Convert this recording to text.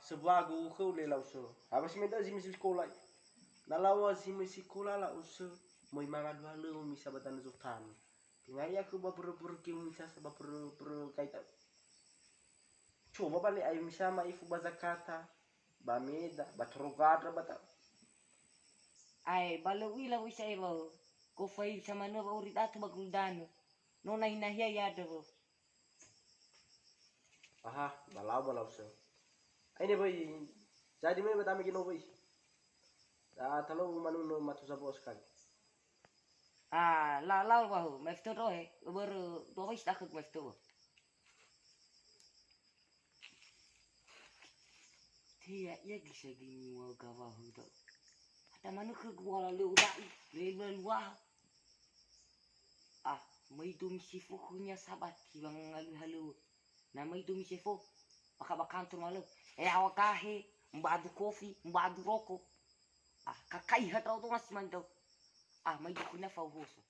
sebagu kau le lau so. Habis minta si misi sekolah. Nalawa si misi sekolah la uso. Moi manga dua le misa batan zutan. Ngai aku bapur kim misa bapur kaita. Coba balik ayo misa ma ifu bazakata. Ba meda batrogatra bata. Ai balau ila wisa ilo. Ko fai sama no urit atu baguldan. No na hiya ya do. Aha, balau so. Ini boy. Jadi mai batami kino boy. Talo manu no matu sabo sekali. La bahu mefto roe baru dua wis takut mefto. Tia ya bisa gini wa gawahu to. Ada manu ke gua lalu udai le luah. Mai dum sifu kunya sabat bang halu. Na mai dum sifu baka malu. Awakahe mbadu kopi, mbadu rokok. Kakai hatau tu masih mantau. Mai kunya fauhoso.